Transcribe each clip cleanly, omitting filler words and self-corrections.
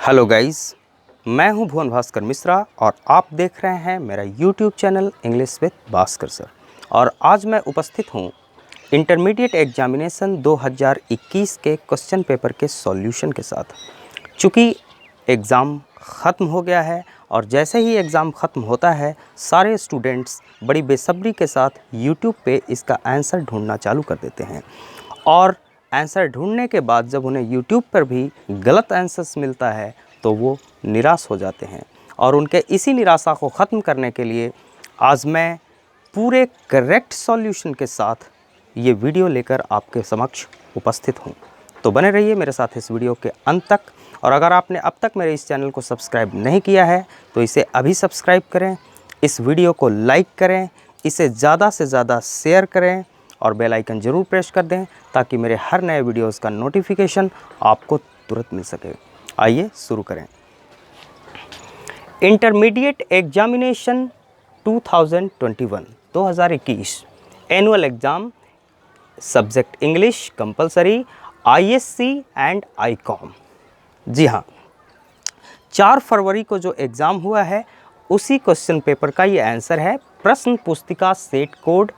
Hello guys, मैं हूं भुवन भास्कर मिश्रा और आप देख रहे हैं मेरा YouTube channel English with Bhaskar sir. और आज मैं उपस्थित हूं इंटरमीडिएट एग्जामिनेशन 2021 के क्वेश्चन पेपर के सॉल्यूशन के साथ। चूँकि एग्ज़ाम ख़त्म हो गया है और जैसे ही एग्ज़ाम ख़त्म होता है सारे स्टूडेंट्स बड़ी बेसब्री के साथ यूट्यूब पे इसका आंसर ढूंढना चालू कर देते हैं और आंसर ढूंढने के बाद जब उन्हें यूट्यूब पर भी गलत आंसर्स मिलता है तो वो निराश हो जाते हैं। और उनके इसी निराशा को ख़त्म करने के लिए आज मैं पूरे करेक्ट सॉल्यूशन के साथ ये वीडियो लेकर आपके समक्ष उपस्थित हूँ। तो बने रहिए मेरे साथ इस वीडियो के अंत तक। और अगर आपने अब तक मेरे इस चैनल को सब्सक्राइब नहीं किया है तो इसे अभी सब्सक्राइब करें, इस वीडियो को लाइक करें, इसे ज़्यादा से ज़्यादा शेयर करें और बेल आइकन ज़रूर प्रेस कर दें ताकि मेरे हर नए वीडियोस का नोटिफिकेशन आपको तुरंत मिल सके। आइए शुरू करें। Intermediate examination 2021 annual exam subject English compulsory ISC and ICom. जी हाँ, 4 फरवरी को जो एग्ज़ाम हुआ है उसी क्वेश्चन पेपर का ये आंसर है। प्रश्न पुस्तिका set code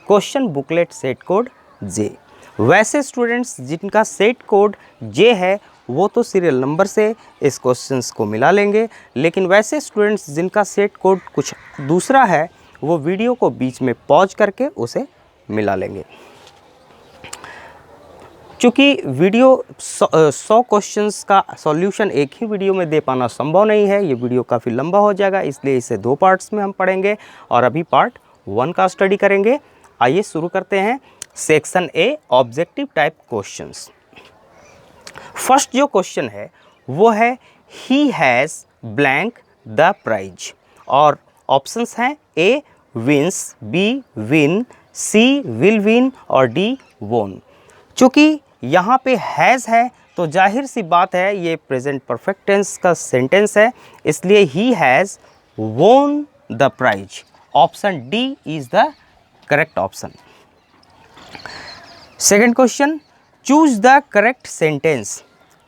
question booklet set code J. वैसे स्टूडेंट्स जिनका सेट कोड जे है वो तो सीरियल नंबर से इस क्वेश्चंस को मिला लेंगे, लेकिन वैसे स्टूडेंट्स जिनका सेट कोड कुछ दूसरा है वो वीडियो को बीच में पॉज करके उसे मिला लेंगे। चूँकि वीडियो 100 क्वेश्चंस का सॉल्यूशन एक ही वीडियो में दे पाना संभव नहीं है, ये वीडियो काफ़ी लंबा हो जाएगा, इसलिए इसे 2 पार्ट्स में हम पढ़ेंगे और अभी पार्ट 1 का स्टडी करेंगे। आइए शुरू करते हैं। Section A objective type questions. First जो क्वेश्चन है वो है he has blank the prize और ऑप्शंस हैं A wins, B win, C will win और डी वोन। चूँकि यहाँ पे हैज़ है तो जाहिर सी बात है ये प्रेजेंट परफेक्ट टेंस का सेंटेंस है, इसलिए he has won the prize. Option D is the correct option. Second question, choose the correct sentence.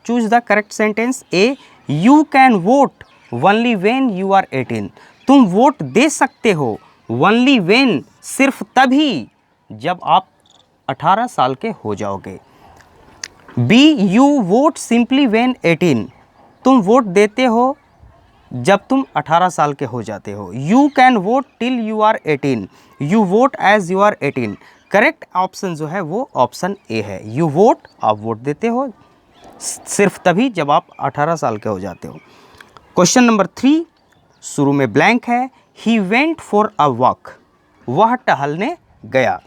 Choose the correct sentence. A you can vote only when you are 18। तुम vote दे सकते हो only when सिर्फ तभी जब आप 18 साल के हो जाओगे। B you vote simply when 18। तुम वोट देते हो जब तुम 18 साल के हो जाते हो। You can vote till you are 18। You vote as you are 18। Correct option जो है वो ऑप्शन ए है। यू वोट, आप वोट देते हो सिर्फ तभी जब आप 18 साल के हो जाते हो। क्वेश्चन नंबर 3 शुरू में ब्लैंक है। ही वेंट फॉर अ वॉक। वह टहलने गया।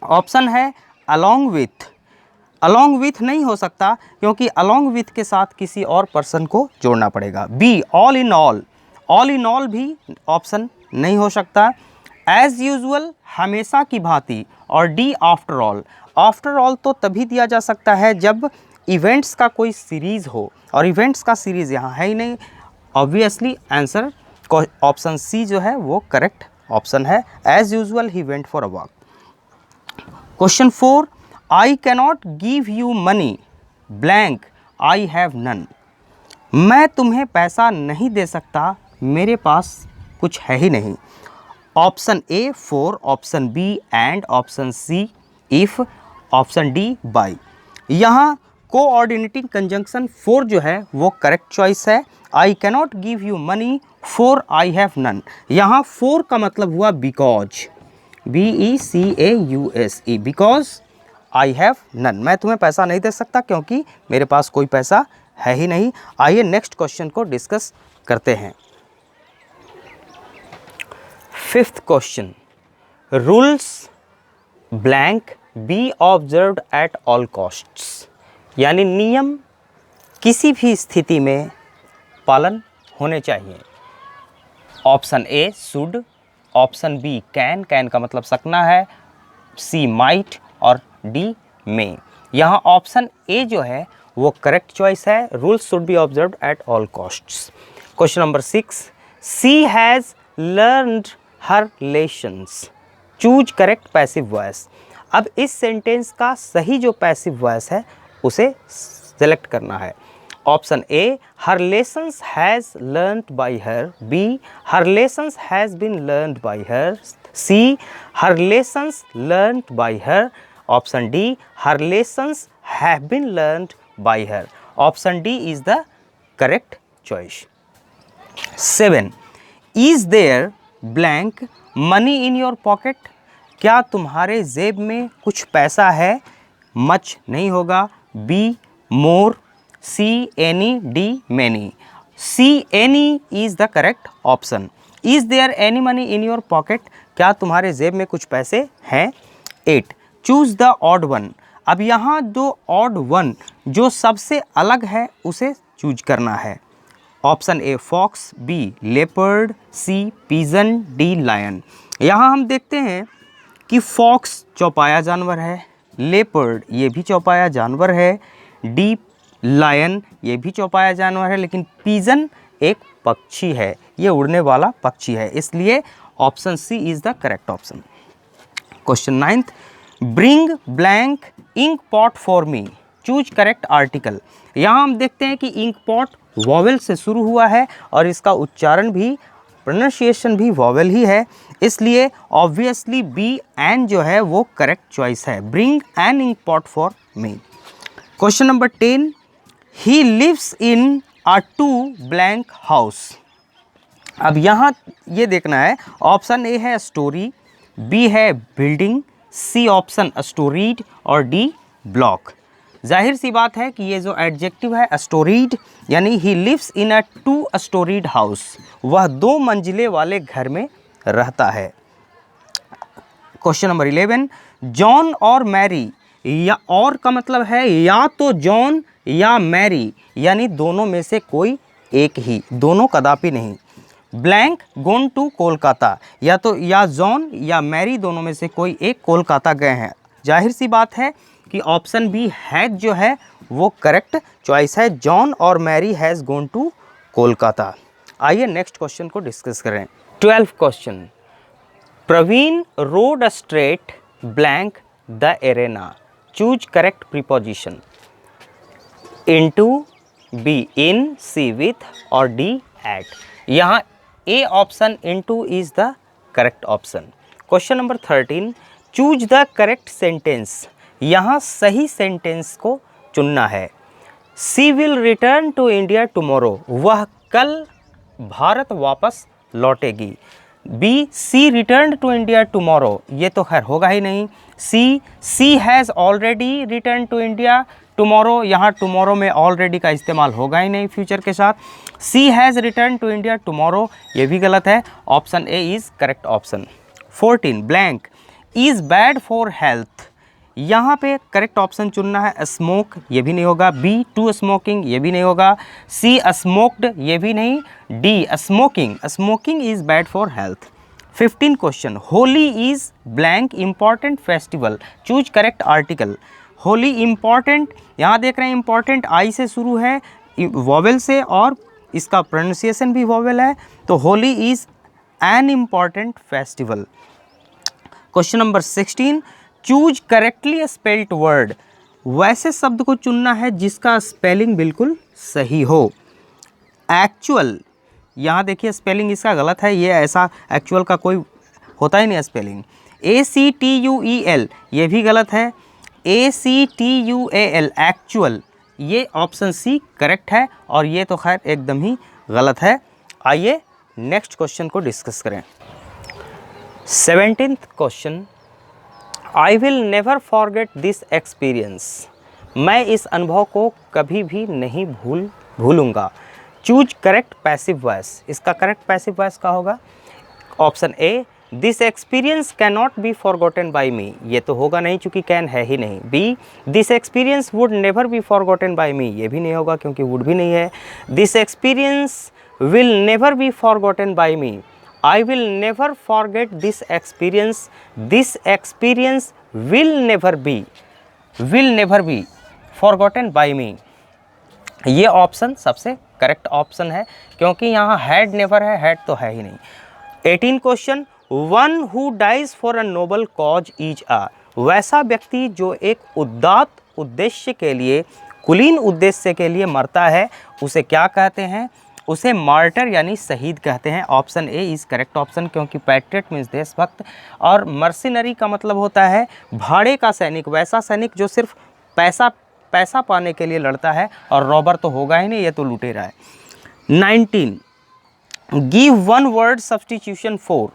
ऑप्शन है अलोंग विथ। अलोंग विथ नहीं हो सकता क्योंकि अलोंग विथ के साथ किसी और पर्सन को जोड़ना पड़ेगा। Be all in all. All in all भी ऑप्शन नहीं हो सकता। एज यूजुअल हमेशा की भांति और D after all. After all तो तभी दिया जा सकता है जब इवेंट्स का कोई सीरीज़ हो और इवेंट्स का सीरीज़ यहाँ है ही नहीं। ऑब्वियसली आंसर ऑप्शन सी जो है वो करेक्ट ऑप्शन है। As usual he went for a walk. Question 4, I cannot give you money blank I have none. मैं तुम्हें पैसा नहीं दे सकता, मेरे पास कुछ है ही नहीं। Option A for, option B and, option C if, option D by. यहाँ कोऑर्डिनेटिंग कंजंक्शन फॉर जो है वो करेक्ट चॉइस है। I cannot give you money for I have none. यहाँ फॉर का मतलब हुआ because, BECAUSE, because I have none. मैं तुम्हें पैसा नहीं दे सकता क्योंकि मेरे पास कोई पैसा है ही नहीं। आइए नेक्स्ट क्वेश्चन को डिस्कस करते हैं। 5th question, rules blank be observed at all costs. यानी नियम किसी भी स्थिति में पालन होने चाहिए। Option A should, option B can, can का मतलब सकना है, सी माइट और डी मे। यहाँ ऑप्शन ए जो है वो करेक्ट चॉइस है। Rules should be observed at all costs. Question number 6, she has learned her lessons. Choose correct passive voice. अब इस सेंटेंस का सही जो पैसिव वॉइस है उसे सेलेक्ट करना है। Option A her lessons has learned by her, B her lessons has been learned by her, C her lessons learned by her, option D her lessons have been learned by her. Option D is the correct choice. 7 is there blank money in your pocket, क्या तुम्हारे जेब में कुछ पैसा है? Much नहीं होगा, B more, C any, D many. C any is the correct option. Is there any money in your pocket, क्या तुम्हारे जेब में कुछ पैसे हैं? 8 चूज द ऑड वन, अब यहाँ जो ऑड वन जो सबसे अलग है उसे चूज करना है। Option A fox, B leopard, C pigeon, D lion. यहाँ हम देखते हैं कि फॉक्स चौपाया जानवर है, लेपर्ड ये भी चौपाया जानवर है, डी लायन ये भी चौपाया जानवर है, लेकिन पिजन एक पक्षी है, ये उड़ने वाला पक्षी है, इसलिए option C is the correct option. Question 9th bring blank ink pot for me, choose correct article. यहाँ हम देखते हैं कि इंक पॉट वॉवेल से शुरू हुआ है और इसका उच्चारण भी, प्रोनाउंसिएशन भी वॉवेल ही है, इसलिए ऑब्वियसली बी एन जो है वो करेक्ट चॉइस है। Bring an ink pot for me. Question number 10 he lives in a two blank house, अब यहाँ ये देखना है, ऑप्शन ए है स्टोरी, बी है बिल्डिंग, सी ऑप्शन स्टोरीड और डी ब्लॉक। जाहिर सी बात है कि ये जो एडजेक्टिव है स्टोरीड, यानी he lives in a two storied house, वह 2 मंजिले वाले घर में रहता है। क्वेश्चन नंबर 11 जॉन और मैरी, या और का मतलब है या तो जॉन या मैरी, यानी दोनों में से कोई एक ही, दोनों कदापि नहीं। ब्लैंक गोन टू कोलकाता, या तो या जॉन या मैरी दोनों में से कोई एक कोलकाता गए हैं। जाहिर सी बात है कि ऑप्शन बी हैज जो है वो करेक्ट चॉइस है, जॉन और Mary has gone to Kolkata. आइए नेक्स्ट क्वेश्चन को डिस्कस करें। 12th question Praveen rode straight blank the arena, choose correct preposition. Into, B in, C with और डी एट। यहाँ A option into is the correct option. Question number 13 choose the correct sentence, यहाँ सही sentence को चुनना है। She will return to India tomorrow, वह कल भारत वापस लौटेगी। B she return to India tomorrow, ये तो खैर होगा ही नहीं। She has already return to India tomorrow, यहाँ टुमारो में ऑलरेडी का इस्तेमाल होगा ही नहीं फ्यूचर के साथ। She has return to India tomorrow, ये भी गलत है, option A is correct option. 14 blank is bad for health, यहाँ पे करेक्ट ऑप्शन चुनना है। स्मोक ये भी नहीं होगा, बी टू स्मोकिंग ये भी नहीं होगा, सी स्मोक्ड ये भी नहीं, D smoking is bad for health. 15 question Holi is blank important festival, choose correct article. Holi important, यहाँ देख रहे हैं इम्पॉर्टेंट आई से शुरू है, वॉवेल से, और इसका प्रोनाउंसिएशन भी वॉवेल है, तो Holi is an important festival. Question number 16 choose correctly spelled word, वैसे शब्द को चुनना है जिसका स्पेलिंग बिल्कुल सही हो। एक्चुअल, यहाँ देखिए स्पेलिंग इसका गलत है, ये ऐसा एक्चुअल का कोई होता ही नहीं स्पेलिंग। ACTUEL ये भी गलत है, ACTUAL एक्चुअल, ये ऑप्शन सी करेक्ट है, और ये तो खैर एकदम ही गलत है। आइए नेक्स्ट क्वेश्चन को डिस्कस करें। 17th question I will never forget this experience, मैं इस अनुभव को कभी भी नहीं भूलूंगा। चूज करेक्ट पैसिव वॉइस, इसका करेक्ट पैसिव वॉइस का होगा। Option A this experience can not be forgotten by me, ये तो होगा नहीं चूँकि कैन है ही नहीं। B this experience would never be forgotten by me, ये भी नहीं होगा क्योंकि वुड भी नहीं है। This experience will never be forgotten by me, I will never forget this experience, this experience will never be forgotten by me। ये option सबसे करेक्ट ऑप्शन है क्योंकि यहाँ हैड नेवर है, हैड तो है ही नहीं। 18 question one who dies for a noble cause is a, वैसा व्यक्ति जो एक उदात्त उद्देश्य के लिए कुलीन उद्देश्य के लिए मरता है उसे क्या कहते हैं? उसे मार्टर यानी शहीद कहते हैं। Option A is correct option, क्योंकि पैट्रियट मीन्स देशभक्त, और मर्सिनरी का मतलब होता है भाड़े का सैनिक, वैसा सैनिक जो सिर्फ पैसा पाने के लिए लड़ता है, और रॉबर तो होगा ही नहीं, ये तो लुटेरा है। 19 give one word substitution for,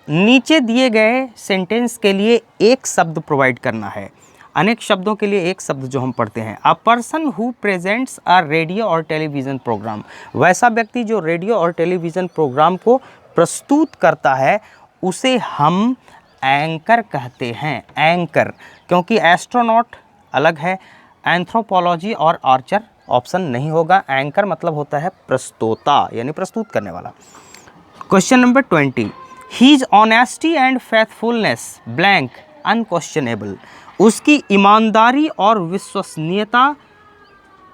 नीचे दिए गए सेंटेंस के लिए एक शब्द प्रोवाइड करना है। अनेक शब्दों के लिए एक शब्द जो हम पढ़ते हैं। A person who presents a radio और टेलीविज़न प्रोग्राम, वैसा व्यक्ति जो रेडियो और टेलीविज़न प्रोग्राम को प्रस्तुत करता है उसे हम एंकर कहते हैं। एंकर, क्योंकि एस्ट्रोनॉट अलग है, एंथ्रोपोलॉजी और आर्चर ऑप्शन नहीं होगा। एंकर मतलब होता है प्रस्तोता यानी प्रस्तुत करने वाला। Question number 20 his honesty and faithfulness blank unquestionable, उसकी ईमानदारी और विश्वसनीयता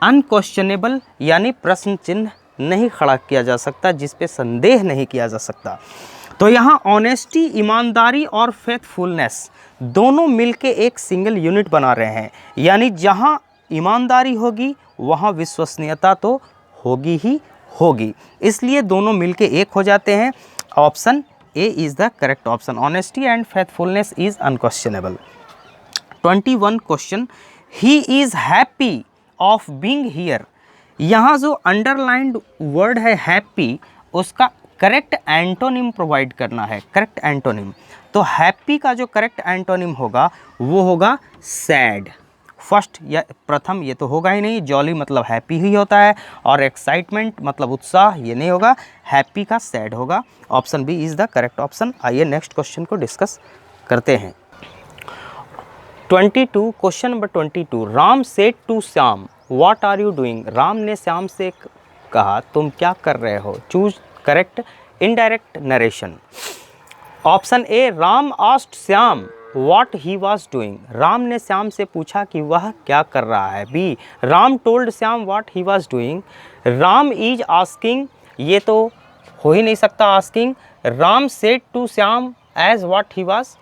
अनक्वेश्चनेबल यानी प्रश्न चिन्ह नहीं खड़ा किया जा सकता, जिस पे संदेह नहीं किया जा सकता। तो यहाँ ऑनेस्टी, ईमानदारी और फेथफुलनेस दोनों मिलके एक सिंगल यूनिट बना रहे हैं, यानी जहाँ ईमानदारी होगी वहाँ विश्वसनीयता तो होगी ही होगी, इसलिए दोनों मिलके एक हो जाते हैं। Option A is the correct option. Honesty and faithfulness is unquestionable. 21 question he is happy of being here, यहाँ जो अंडरलाइंड वर्ड है हैप्पी, उसका करेक्ट एंटोनिम प्रोवाइड करना है। करेक्ट एंटोनिम, तो हैप्पी का जो करेक्ट एंटोनिम होगा वो होगा सैड। फर्स्ट या प्रथम ये तो होगा ही नहीं, जॉली मतलब हैप्पी ही होता है, और एक्साइटमेंट मतलब उत्साह ये नहीं होगा, हैप्पी का सैड होगा। Option B is the correct option. आइए नेक्स्ट क्वेश्चन को डिस्कस करते हैं। 22 question number 22 Ram said to Shyam what are you doing, Ram ने श्याम से कहा तुम क्या कर रहे हो। Choose correct indirect narration. Option A Ram asked Shyam what he was doing, Ram ने श्याम से पूछा कि वह क्या कर रहा है। B Ram told Shyam what he was doing, Ram is asking, ये तो हो ही नहीं सकता asking. Ram said to Shyam as what he was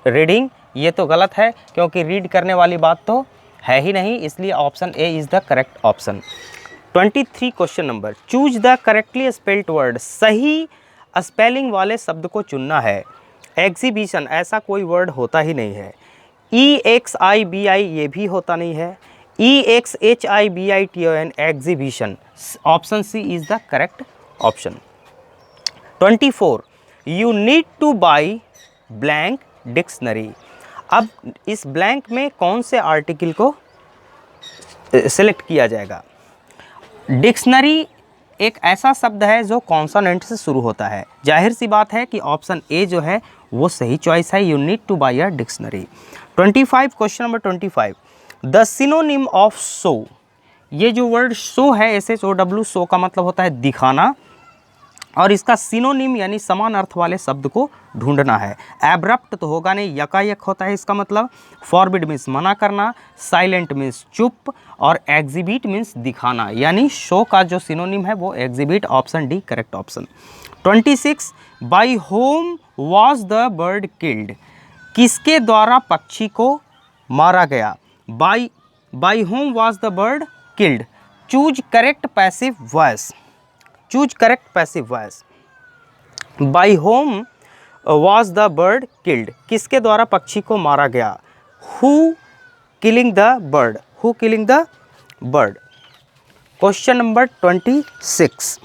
reading, ये तो गलत है क्योंकि रीड करने वाली बात तो है ही नहीं, इसलिए option A is the correct option. 23 question number choose the correctly spelled word, सही स्पेलिंग वाले शब्द को चुनना है। एग्जीबिशन ऐसा कोई वर्ड होता ही नहीं है। EXIBI ये भी होता नहीं है। EXHIBITON exhibition, option C is the correct option. 24 you need to buy blank dictionary, अब इस ब्लैंक में कौन से आर्टिकल को सिलेक्ट किया जाएगा। डिक्शनरी एक ऐसा शब्द है जो कॉन्सोनेंट से शुरू होता है, जाहिर सी बात है कि ऑप्शन ए जो है वो सही चॉइस है। You need to by a dictionary. 25 question number 25 the synonym of show, ये जो वर्ड शो है SHOW, शो का मतलब होता है दिखाना, और इसका सिनोनिम यानी समान अर्थ वाले शब्द को ढूंढना है। एब्रप्ट तो होगा नहीं, यकायक होता है इसका मतलब। फॉरबिड मीन्स मना करना, साइलेंट मीन्स चुप, और एग्जिबिट मीन्स दिखाना, यानी शो का जो सिनोनिम है वो exhibit. Option D correct option. 26 by whom was the bird killed, किसके द्वारा पक्षी को मारा गया। By whom was the bird killed, choose correct passive voice. Choose correct passive voice. By whom was the bird killed, किसके द्वारा पक्षी को मारा गया। Who killing the bird, who killing the bird. Question number 26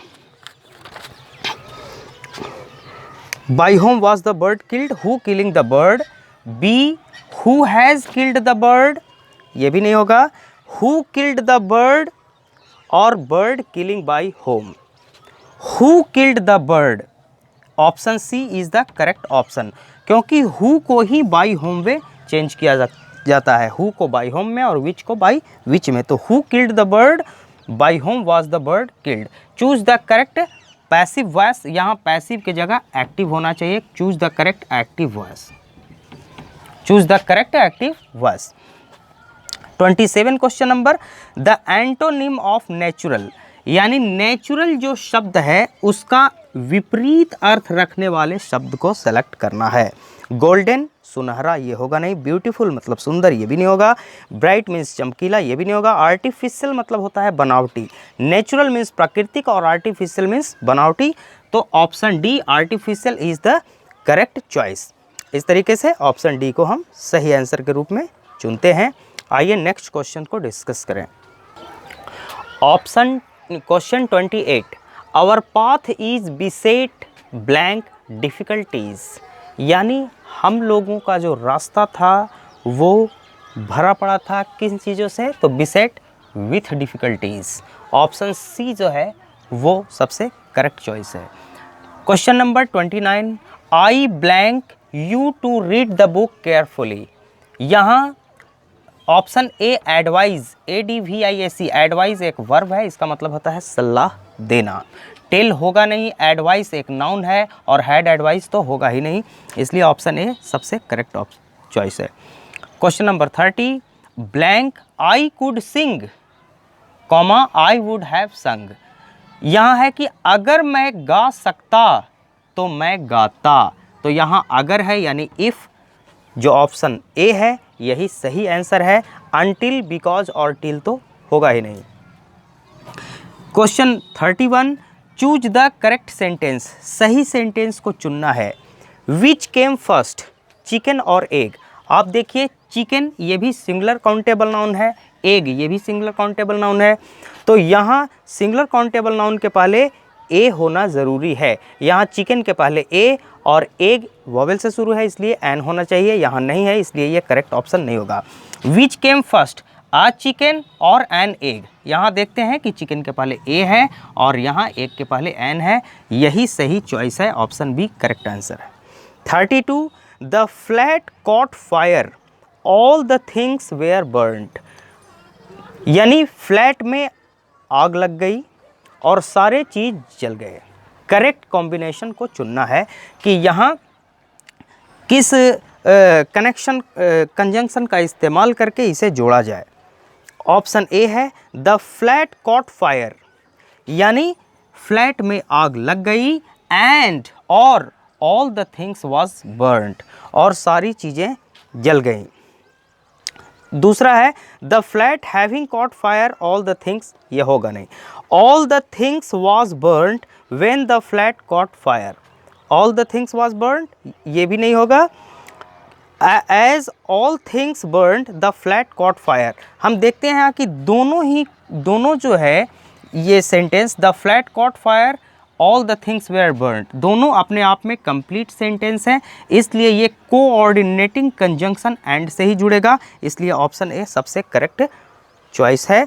by whom was the bird killed, who killing the bird. Be who has killed the bird, ये भी नहीं होगा। हु किल्ड द बर्ड और bird killing by whom. Who killed the bird, option C is the correct option, क्योंकि who को ही by whom में change किया जाता है। हु को बाई होम में और विच को बाई विच में, तो who killed the bird, by whom was the bird killed. Choose the correct passive voice, यहाँ पैसिव की जगह एक्टिव होना चाहिए। Choose the correct active voice. Choose the correct active voice. 27 question number the antonym of natural, यानी natural जो शब्द है उसका विपरीत अर्थ रखने वाले शब्द को सेलेक्ट करना है। गोल्डन, सुनहरा, ये होगा नहीं। ब्यूटीफुल मतलब सुंदर, ये भी नहीं होगा। ब्राइट मीन्स चमकीला, ये भी नहीं होगा। आर्टिफिशियल मतलब होता है बनावटी। नेचुरल मीन्स प्राकृतिक और आर्टिफिशियल मीन्स बनावटी। तो option D artificial is the correct choice. इस तरीके से ऑप्शन डी को हम सही आंसर के रूप में चुनते हैं। आइए नेक्स्ट क्वेश्चन को डिस्कस करें। Option question 28, our path is beset blank difficulties, यानी हम लोगों का जो रास्ता था वो भरा पड़ा था किन चीज़ों से, तो beset with difficulties. Option C जो है वो सबसे करेक्ट चॉइस है। Question number 29, I blank you to read the book carefully, यहाँ option A advise, ADVISE, advise एक वर्ब है, इसका मतलब होता है सलाह देना। टेल होगा नहीं, एडवाइस एक नाउन है और हैड एडवाइस तो होगा ही नहीं, इसलिए ऑप्शन ए सबसे करेक्ट चॉइस है। Question number 30, blank I could sing comma I would have संग, यहाँ है कि अगर मैं गा सकता तो मैं गाता, तो यहाँ अगर है यानी इफ़, जो ऑप्शन ए है यही सही आंसर है। अनटिल, बिकॉज और टिल तो होगा ही नहीं। Question 31, choose the correct sentence, सही सेंटेंस को चुनना है। विच केम फर्स्ट, चिकन और एग। आप देखिए चिकन ये भी सिंगुलर काउंटेबल नाउन है, एग ये भी सिंगुलर काउंटेबल नाउन है, तो यहाँ सिंगुलर काउंटेबल नाउन के पहले ए होना ज़रूरी है। यहाँ चिकन के पहले ए और एग वॉवेल से शुरू है इसलिए एन होना चाहिए, यहाँ नहीं है इसलिए ये करेक्ट ऑप्शन नहीं होगा। विच केम फर्स्ट, आ चिकन और एन एग, यहाँ देखते हैं कि चिकन के पहले ए है और यहाँ एग के पहले एन है, यही सही चॉइस है, ऑप्शन बी करेक्ट आंसर है। 32, the flat caught fire all the things were burned, यानी फ्लैट में आग लग गई और सारे चीज़ जल गए। करेक्ट कॉम्बिनेशन को चुनना है कि यहाँ किस कंजंक्शन का इस्तेमाल करके इसे जोड़ा जाए। ऑप्शन ए है द फ्लैट कॉट फायर, यानी फ्लैट में आग लग गई, एंड और all the things was burned, और सारी चीज़ें जल गईं। दूसरा है the flat having caught fire all the things, ये होगा नहीं। All the things was burned when the flat caught fire, all the things was burned ये भी नहीं होगा। As all things burned the flat caught fire, हम देखते हैं कि दोनों जो है ये sentence, the flat caught fire all the things were burned, दोनों अपने आप में कंप्लीट सेंटेंस हैं, इसलिए ये कोऑर्डिनेटिंग कंजंक्शन एंड से ही जुड़ेगा, इसलिए ऑप्शन ए सबसे करेक्ट चॉइस है।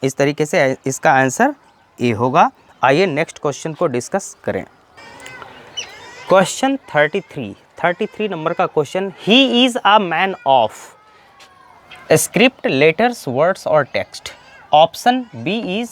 इस तरीके से इसका आंसर ए होगा। आइए नेक्स्ट क्वेश्चन को डिस्कस करें। क्वेश्चन 33 नंबर का question, he is a man of script, letters, words और text. Option B is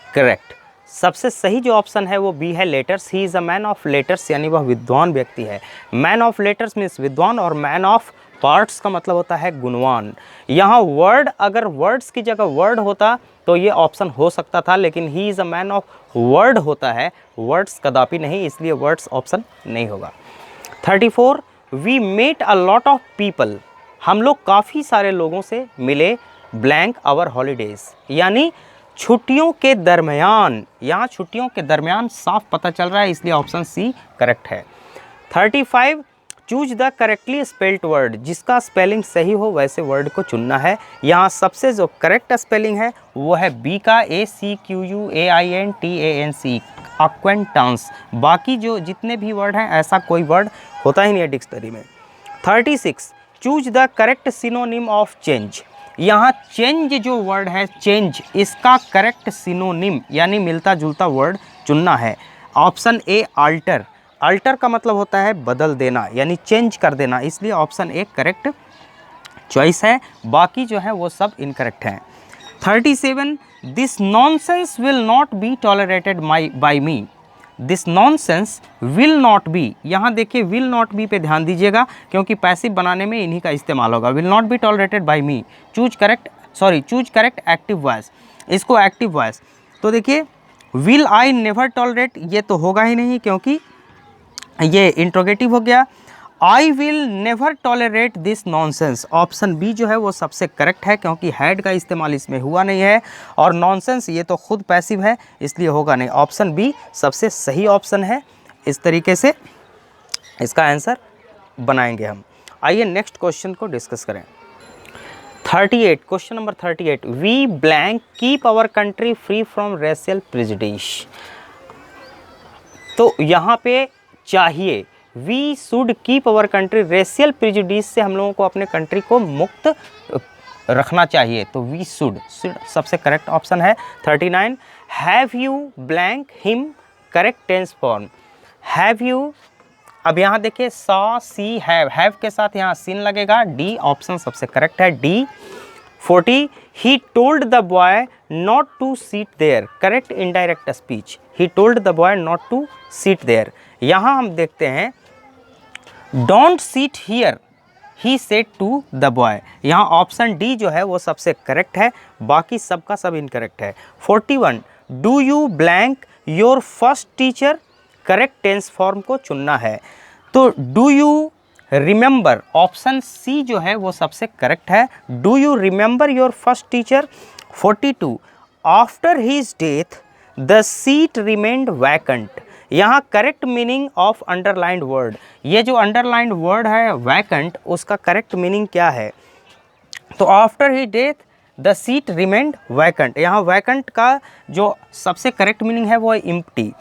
correct. सबसे सही जो ऑप्शन है वो बी है, letters. He is a man of letters, यानी वह विद्वान व्यक्ति है। मैन ऑफ लेटर्स मीन्स विद्वान, और मैन ऑफ पार्ट्स का मतलब होता है गुणवान। यहाँ वर्ड, अगर वर्ड्स की जगह वर्ड होता तो ये ऑप्शन हो सकता था, लेकिन ही is a man of word होता है, वर्ड्स कदापि नहीं, इसलिए वर्ड्स ऑप्शन नहीं होगा। 34, we met a lot of people, हम लोग काफ़ी सारे लोगों से मिले, ब्लैंक आवर हॉलीडेज़, यानी छुट्टियों के दरमियान, यहाँ छुट्टियों के दरमियान साफ पता चल रहा है, इसलिए ऑप्शन सी करेक्ट है। 35, choose the correctly spelled word, जिसका स्पेलिंग सही हो वैसे वर्ड को चुनना है। यहाँ सबसे जो करेक्ट स्पेलिंग है वो है बी का, ACQUAINTANC, अक्वेंटेंस। बाकी जो जितने भी वर्ड हैं ऐसा कोई वर्ड होता ही नहीं है डिक्शनरी में। 36, choose the correct synonym of change, यहाँ चेंज जो वर्ड है, चेंज, इसका करेक्ट सिनोनिम यानी मिलता जुलता वर्ड चुनना है। ऑप्शन ए अल्टर, अल्टर का मतलब होता है बदल देना, यानी चेंज कर देना, इसलिए ऑप्शन ए करेक्ट चॉइस है, बाकी जो है वो सब इनकरेक्ट हैं। 37, this nonsense will not be tolerated by me, this nonsense will not be, यहाँ देखिए विल नॉट बी पे ध्यान दीजिएगा क्योंकि पैसिव बनाने में इन्हीं का इस्तेमाल होगा। Will not be tolerated by me, choose correct active voice, इसको एक्टिव वॉइस, तो देखिए विल आई नेवर टॉलरेट, ये तो होगा ही नहीं क्योंकि ये इंट्रोगेटिव हो गया, I will never tolerate this nonsense. Option B जो है वो सबसे करेक्ट है, क्योंकि हैड का इस्तेमाल इसमें हुआ नहीं है, और नॉनसेंस ये तो खुद पैसिव है, इसलिए होगा नहीं। ऑप्शन बी सबसे सही ऑप्शन है। इस तरीके से इसका आंसर बनाएंगे हम। आइए नेक्स्ट क्वेश्चन को डिस्कस करें। 38, question number 38, we blank keep our country free from racial prejudice. तो यहाँ पे चाहिए we should keep our country racial prejudice से हम लोगों को अपने कंट्री को मुक्त रखना चाहिए, तो वी शुड सबसे करेक्ट ऑप्शन है। 39, have you blank him, correct tense form have you. अब यहाँ देखिए सॉ सी हैव के साथ यहाँ सीन लगेगा, डी ऑप्शन सबसे करेक्ट है, D. 40, he told the boy not to sit there, correct indirect speech, he told the boy not to sit there. यहाँ हम देखते हैं don't sit here, he said to the boy. यहाँ option D जो है वो सबसे करेक्ट है, बाकी सबका सब इनकरेक्ट है। 41, do you blank your first teacher, correct tense form को चुनना है। तो do you remember, option C जो है वो सबसे करेक्ट है, do you remember your first teacher. 42, after his death the seat remained vacant. यहाँ correct meaning of underlined word, ये जो अंडरलाइंड वर्ड है वैकेंट, उसका करेक्ट मीनिंग क्या है? तो after his death the seat remained vacant, यहाँ वैकेंट का जो सबसे करेक्ट मीनिंग है वो है empty,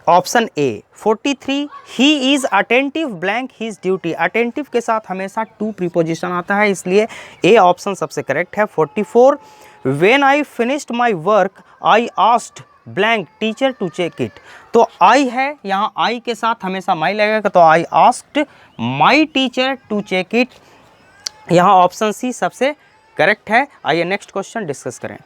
option A. 43, he is attentive blank his duty, attentive के साथ हमेशा टू प्रीपोजिशन आता है, इसलिए ए ऑप्शन सबसे करेक्ट है। 44, when I finished my work I asked blank teacher to check it. तो आई है, यहाँ आई के साथ हमेशा माई लगेगा, तो I asked my teacher to check it, यहाँ ऑप्शन सी सबसे करेक्ट है। आइए नेक्स्ट क्वेश्चन डिस्कस करें।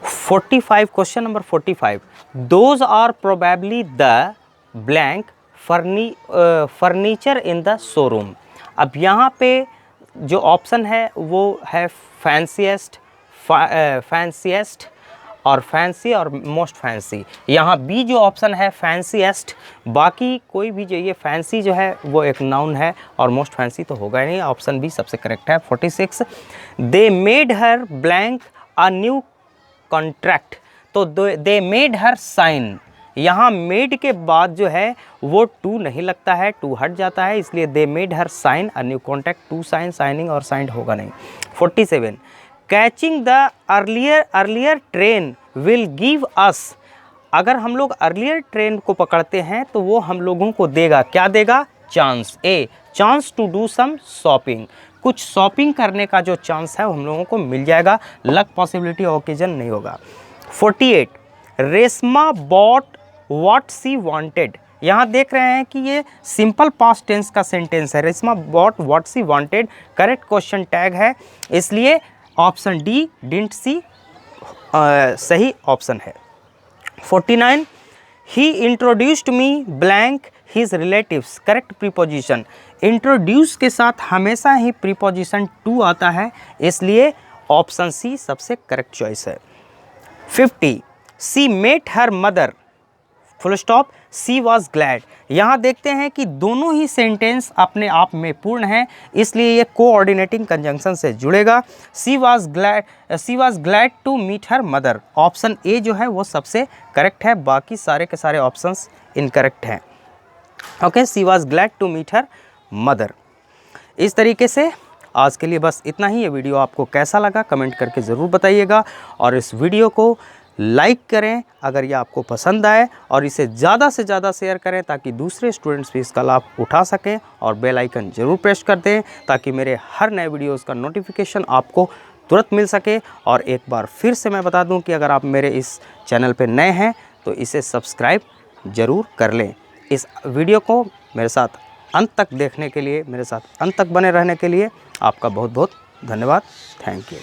45, question number 45, those are probably the blank furniture in the showroom. अब यहाँ पे जो ऑप्शन है वो है फैंसीएस्ट, फैंसीएस्ट और फैंसी और मोस्ट फैंसी। यहाँ बी जो ऑप्शन है फैंसीएस्ट, बाकी कोई भी जो ये फैंसी जो है वो एक नाउन है और मोस्ट फैंसी तो होगा ही नहीं, ऑप्शन बी सबसे करेक्ट है। 46, दे मेड हर ब्लैंक अ न्यू कॉन्ट्रैक्ट, तो दे मेड हर साइन, यहाँ मेड के बाद जो है वो टू नहीं लगता है, टू हट जाता है, इसलिए they made her sign a new contract, to sign, signing और साइंड होगा नहीं। 47, catching the earlier train will give us, अगर हम लोग अर्लियर ट्रेन को पकड़ते हैं तो वो हम लोगों को देगा, क्या देगा? Chance. A, chance to do some shopping, कुछ शॉपिंग करने का जो चांस है वो हम लोगों को मिल जाएगा, लक पॉसिबिलिटी ओकेजन नहीं होगा। 48, Reshma bought what she wanted, यहाँ देख रहे हैं कि ये सिंपल पास्ट टेंस का सेंटेंस है, Reshma bought what she wanted, correct question tag है, इसलिए ऑप्शन डी डिडंट सी सही ऑप्शन है। 49, he introduced me blank his relatives, correct preposition, introduce के साथ हमेशा ही प्रीपोजिशन टू आता है, इसलिए ऑप्शन सी सबसे करेक्ट चॉइस है। 50, she met her mother full stop she was glad, यहाँ देखते हैं कि दोनों ही सेंटेंस अपने आप में पूर्ण हैं, इसलिए ये कोऑर्डिनेटिंग कंजंक्शन से जुड़ेगा। She was glad to meet her mother, option A जो है वो सबसे करेक्ट है, बाकी सारे के सारे ऑप्शंस इनकरेक्ट हैं। Okay, she was glad to meet her mother. इस तरीके से आज के लिए बस इतना ही। ये वीडियो आपको कैसा लगा कमेंट करके ज़रूर बताइएगा, और इस वीडियो को लाइक करें अगर ये आपको पसंद आए, और इसे ज़्यादा से ज़्यादा शेयर करें ताकि दूसरे स्टूडेंट्स भी इसका लाभ उठा सकें, और बेल आइकन ज़रूर प्रेस कर दें ताकि मेरे हर नए वीडियोज़ का नोटिफिकेशन आपको तुरंत मिल सके। और एक बार फिर से मैं बता दूं कि अगर आप मेरे इस चैनल पर नए हैं तो इसे सब्सक्राइब ज़रूर कर लें। इस वीडियो को मेरे साथ अंत तक देखने के लिए, मेरे साथ अंत तक बने रहने के लिए आपका बहुत बहुत धन्यवाद। Thank you.